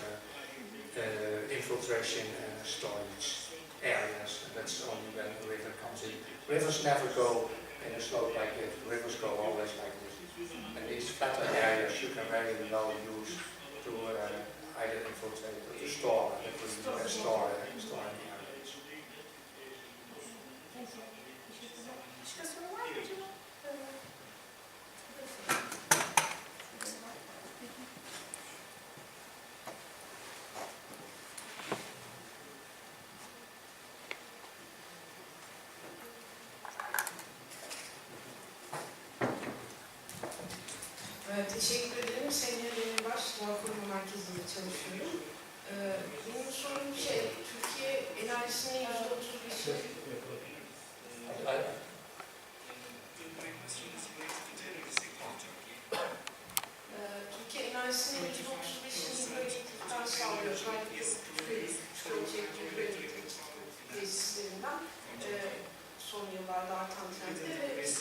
infiltration and storage areas, and that's only when the river comes in. Rivers never go in a slope like this, rivers go always like this. And these flatter areas you can very well use to either infiltrate or to store, storing areas. Thank you. Başka soru var mı acaba? Teşekkür ederim. Seneye Demirbaş Doğa Koruma Merkezi'nde çalışıyorum. Benim sorum Türkiye enerjisinin %35'i Türkiye enerjisinin %35'ini hidroelektrikten sağlıyor. Özellikle küçük ölçekli hidroelektrik tesislerinden son yıllarda artan trendde ve biz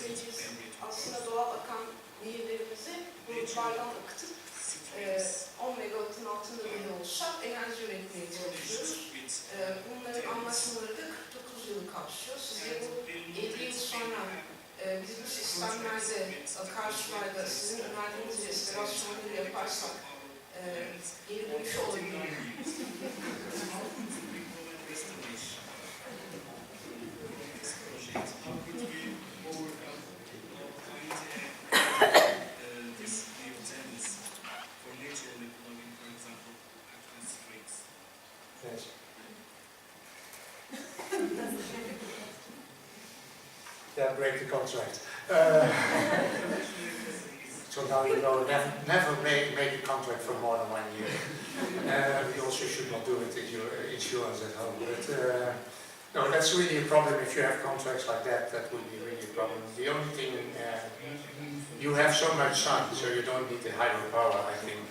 aslında doğal akan nehirlerimizi bulutlardan akıtıp 10 megawattın altında bile olsa enerji üretmeye çalışıyoruz. Bunların anlaşmaları da 49 yılı kapsıyor. Sizce bu 50 yıl sonra biz bu sistemlerde akarsularda sizin önerdiğiniz restorasyonları yaparsak geri dönüş olabilir mi? Yeah, break the contract. So now you know, never make a contract for more than 1 year. We also should not do it in your insurance at home. But no, that's really a problem if you have contracts like that. That would be really a problem. The only thing, you have so much sun, so you don't need the hydropower, I think.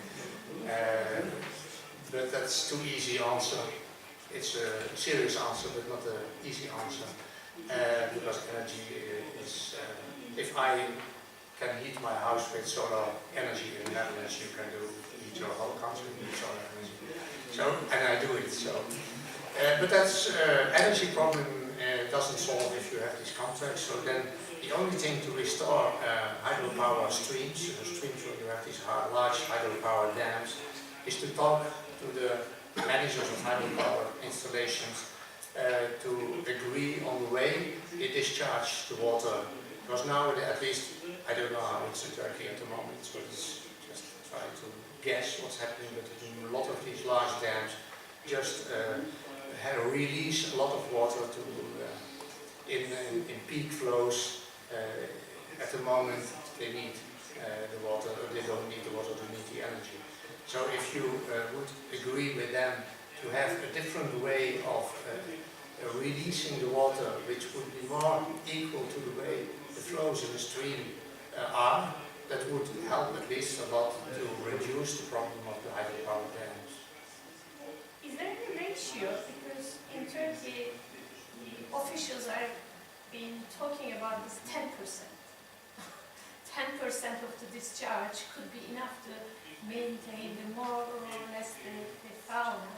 But that's too easy answer. It's a serious answer, but not an easy answer. Because energy is, if I can heat my house with solar energy in the Netherlands, you can heat your whole country with solar energy. So, and I do it. So, but that's energy problem doesn't solve if you have these contracts. So then the only thing to restore hydropower streams where you have these large hydropower dams, is to talk to the managers of hydropower installations to agree on the way they discharge the water. Because now, at least, I don't know how it's in Turkey at the moment, so it's just trying to guess what's happening, but a lot of these large dams just release a lot of water to in peak flows. At the moment, they need the water, they don't need the water to meet the energy. So if you would agree with them to have a different way of releasing the water, which would be more equal to the way the flows in the stream are, that would help at least a lot to reduce the problem of the hydropower dams. Is there any ratio? Because in Turkey, the officials are been talking about this 10%. 10% of the discharge could be enough to maintain the more or less the fauna.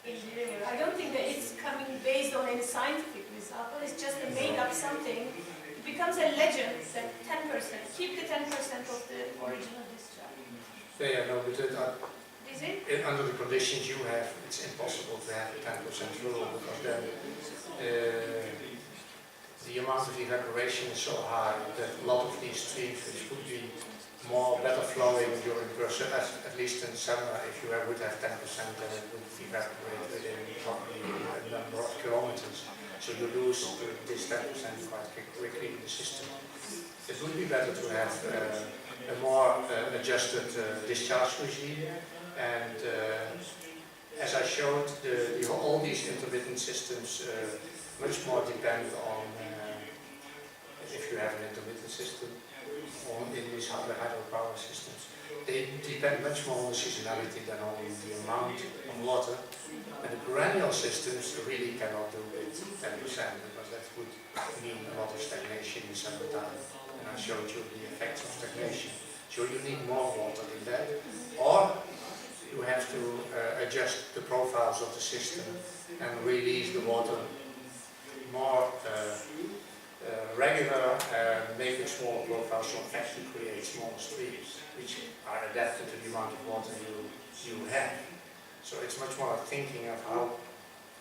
in the river. I don't think that it's coming based on any scientific result, but it's just a made-up something. It becomes a legend that 10%, keep the 10% of the original discharge. Yeah, no, but Is it? under the conditions you have, it's impossible to have a 10% rule because then the amount of evaporation is so high that a lot of these streams which would be better flowing during at least in summer, if you would have 10%, then it would evaporate within probably a number of kilometers. So you lose this 10% quite quickly in the system. It would be better to have a more adjusted discharge regime, and as I showed, all these intermittent systems much more depend on if you have an intermittent system or in these hydropower systems. They depend much more on the seasonality than only the amount of water. And the perennial systems really cannot do it 10% because that would mean a lot of stagnation in summertime. And I showed you the effects of stagnation. So you need more water in that. Or you have to adjust the profiles of the system and release the water more regular and make it smaller profiles, so actually create smaller streams which are adapted to the amount of water you have. So it's much more thinking of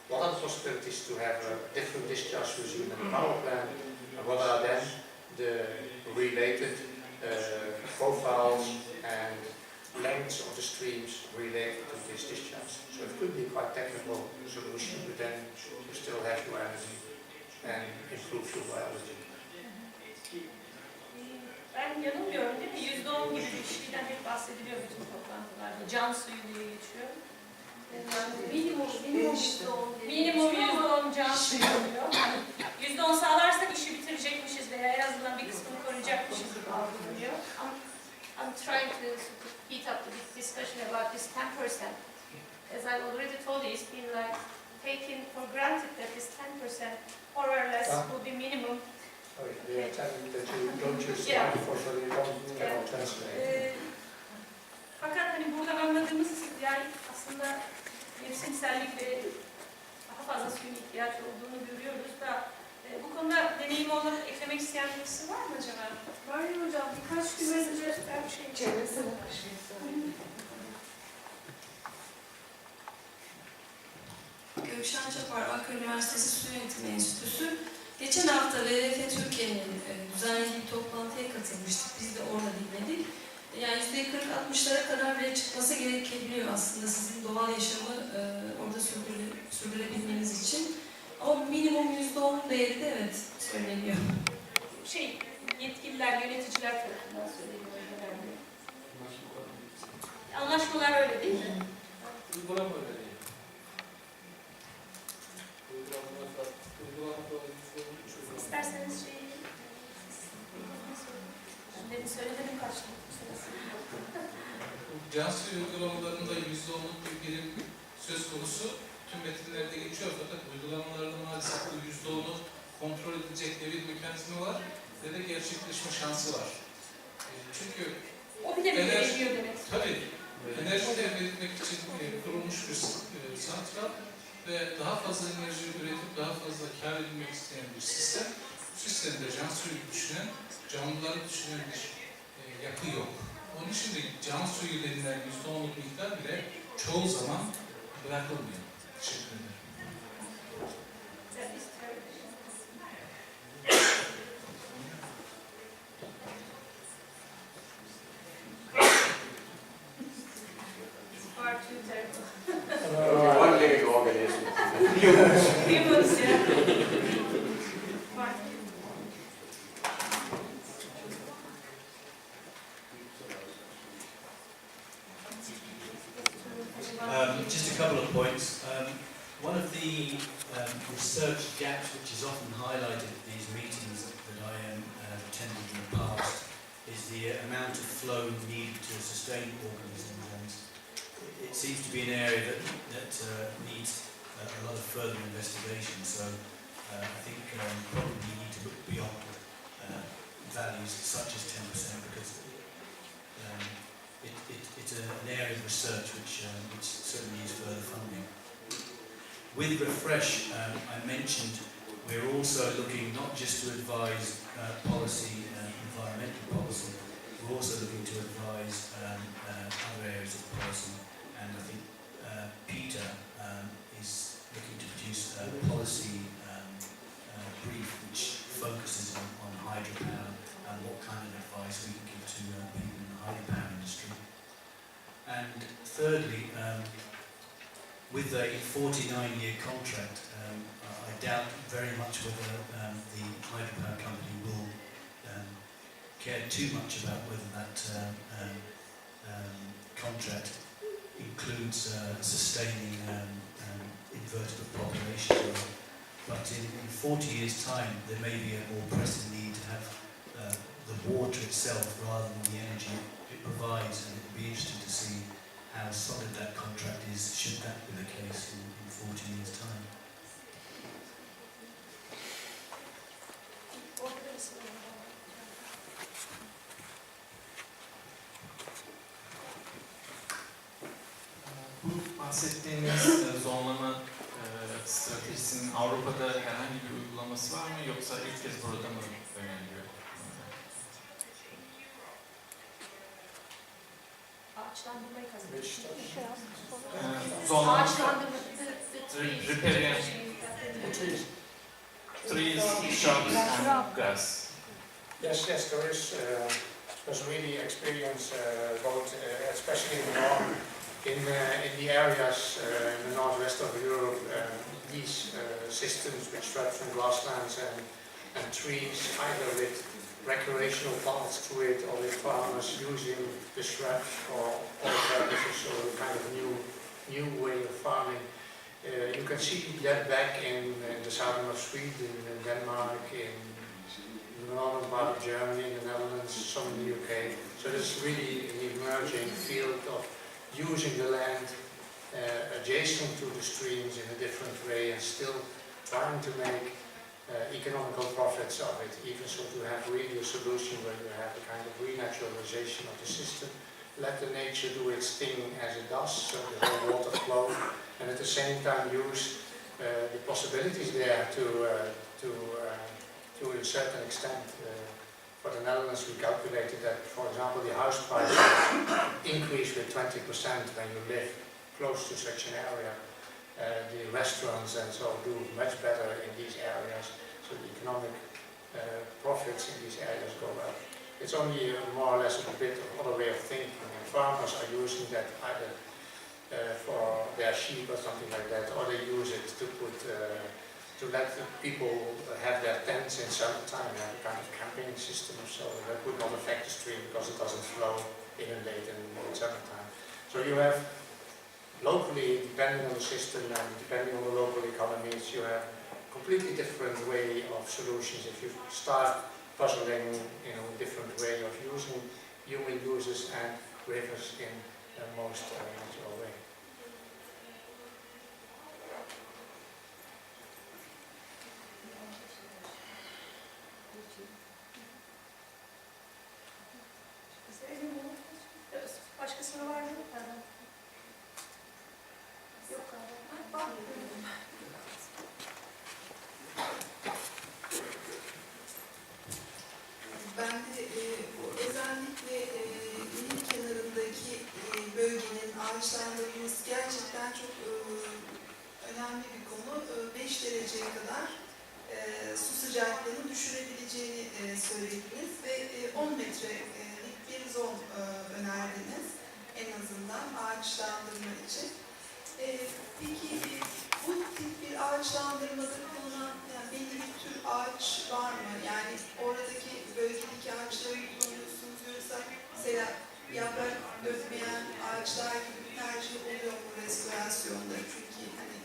what are the possibilities to have a different discharge regime in the power plant, and what are then the related profiles and lengths of the streams related to this discharge. So it could be quite technical solution, but then you still have your energy and improve your biology. Ben yanılmıyorum değil mi? %10 gibi bir şeyden hep bahsediliyor bütün toplantılarda. Can suyu diye geçiyor. Minimum %10 can suyu oluyor. %10 sağlarsak işi bitirecekmişiz veya en azından bir kısmını koruyacakmışız gibi algılanıyor. I'm trying to heat up the discussion about this 10%. As I already told you, it's been like taken for granted that this 10% more or less will be minimum. They are telling you that you don't use the microphone, so you cannot translate. Fakat hani burada anladığımız yani aslında mevsimsellik ve daha fazla suyun ihtiyaç olduğunu görüyoruz da bu konuda deneyim olarak eklemek isteyen birisi var mı acaba? Var ya hocam, birkaç gün önce çevresine Gülşen Çapar, Ankara Üniversitesi Su Yönetimi Enstitüsü. Geçen hafta WWF Türkiye'nin düzenlediği bir toplantıya katılmıştık. Biz de orada dinledik. Yani %40-60'lara kadar bile çıkması gerekebiliyor aslında sizin doğal yaşamı orada sürdürebilmeniz için. Ama minimum %10 değeri de evet söyleniyor. Yetkililer, yöneticiler tarafından söyleniyor genelde. Anlaşmalar öyle değil mi? Uygulama öyle değil. İsterseniz demin söyledim kaçtım. Can suyu uygulamalarında %10'luk bir birim söz konusu tüm metinlerde geçiyor, fakat uygulamalarda maalesef bu %10'u kontrol edilecek ne bir mekanizma var ne de gerçekleşme şansı var. Çünkü o bile değişiyor demek. Tabii, enerji elde etmek için kurulmuş bir santral ve daha fazla enerji üretip daha fazla kar edilmek isteyen bir sistem. Bu sistemde can suyu düşünen, canlıları düşünen bir yapı yok. Onun için de can suyu denilen %10'luk miktar bile çoğu zaman bırakılmıyor. Teşekkür ederim. One-legged organism. Humans, yeah. Just a couple of points. One of the research gaps which is often highlighted at these meetings that I have attended in the past is the amount of flow needed to sustain organisms, and it seems to be an area that needs a lot of further investigation. So I think probably need to look beyond values such as 10% because it's an area of research which certainly needs further funding. With Refresh, I mentioned we're also looking not just to advise policy, environmental policy, we're also looking to advise other areas of policy, and I think Peter is looking to produce a policy brief which focuses on hydropower and what kind of advice we can give to people in the hydropower industry. And thirdly, with a 49-year contract, I doubt very much whether the hydropower company will care too much about whether that contract includes sustaining invertebrate populations. But in 40 years' time, there may be a more pressing need to have the water itself rather than the energy it provides, and it would be interesting to see how solid that contract is, should that be the case in 40 years' time. Bu bahsettiğiniz zonlama stratejisinin Avrupa'da herhangi bir uygulaması var mı, yoksa ilk kez burada mı öneriliyor? Ağaçlandırmayı Zonlama, Ağaçlandırma. riparian, trees, shrubs and grass. Yes, there is. There's really experience both, especially in the north, in the areas in the northwest of Europe. These systems with shrubs and grasslands and trees, either with recreational paths to it or with farmers using the shrubs for other purposes, so a kind of new way of farming. You can see that back in the southern of Sweden, in Denmark, in the northern part of Germany, in the Netherlands, some in the UK. So there's really an emerging field of using the land adjacent to the streams in a different way and still trying to make economical profits of it, even so to have really a solution where you have a kind of renaturalization of the system, let the nature do its thing as it does, so the whole water flow, and at the same time use the possibilities there to a certain extent. For the Netherlands, we calculated that, for example, the house prices increase with 20% when you live close to such an area. The restaurants and so do much better in these areas, so the economic profits in these areas go up. It's only more or less a bit of other way of thinking, and farmers are using that either for their sheep or something like that, or they use it to put to let the people have their tents in summertime, have a kind of camping system, so that would not affect the stream because it doesn't flow inundate in summertime. So you have locally, depending on the system and depending on the local economies, you have a completely different way of solutions. If you start puzzling, different way of using human uses and rivers in the most natural way. Başka soru var mı? Yok galiba. Ben de özellikle Nil kenarındaki bölgenin ağaçlandırılması gerçekten çok önemli bir konu. 5 dereceye kadar su sıcaklığını düşürebileceğini söylediniz ve 10 metrelik bir zon önerdiniz en azından ağaçlandırma için. Peki bu tip bir ağaçlandırmada kullanılan belli bir tür ağaç var mı? Yani oradaki bölgedeki ağaçları kullanıyorsunuz, yoksa mesela yaprak dökmeyen ağaçlar gibi bir tercih oluyor mu restorasyonda? Çünkü hani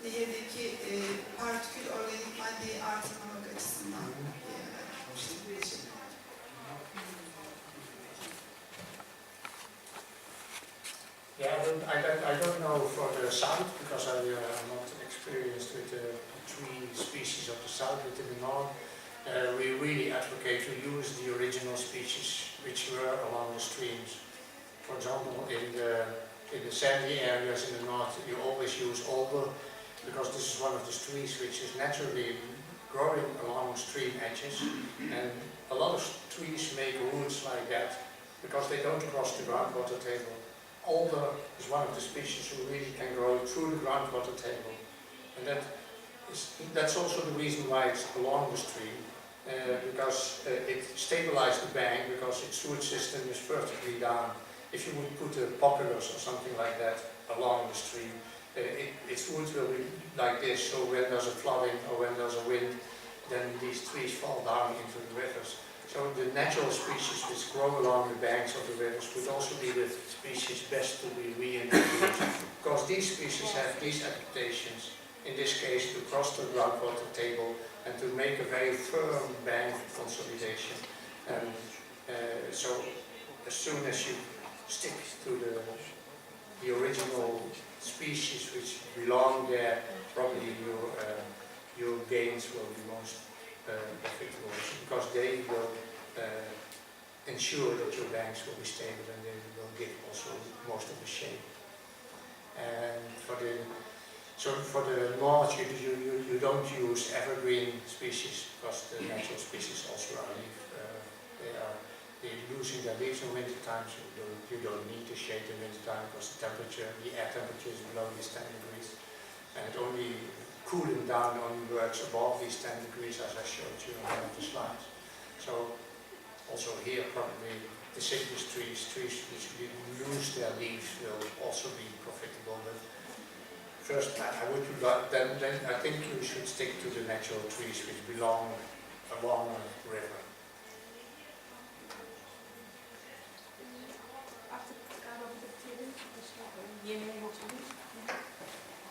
nehirdeki partikül organik maddeyi artırmamak açısından bir şey. Yeah, I don't know for the south because I'm not experienced with the tree species of the south, but in the north we really advocate to use the original species which were along the streams. For example, in the in the sandy areas in the north, you always use alder, because this is one of the trees which is naturally growing along stream edges, and a lot of trees make roots like that because they don't cross the groundwater table. Alder is one of the species who really can grow through the groundwater table, and that's also the reason why it's along the stream, because it stabilizes the bank because its root system is vertically down. If you would put a populus or something like that along the stream, its roots will be like this, so when there's a flooding or when there's a wind, then these trees fall down into the rivers. So the natural species which grow along the banks of the rivers would also be the species best to be reintroduced, because these species have these adaptations, in this case to cross the groundwater table and to make a very firm bank consolidation. And so as soon as you stick to the original species which belong there, probably your gains will be most profitable, because they will ensure that your banks will be stable and they will give also most of the shape. And for the north, you don't use evergreen species because the natural species also are they're losing their leaves in winter time, so you don't need to shade in winter time because the air temperature is below these 10 degrees, and only cooling down only works above these 10 degrees, as I showed you on one of the slides. So also here probably the deciduous trees which lose their leaves will also be profitable. But first, then I think you should stick to the natural trees which belong along a river.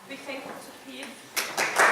We thank you, Piet.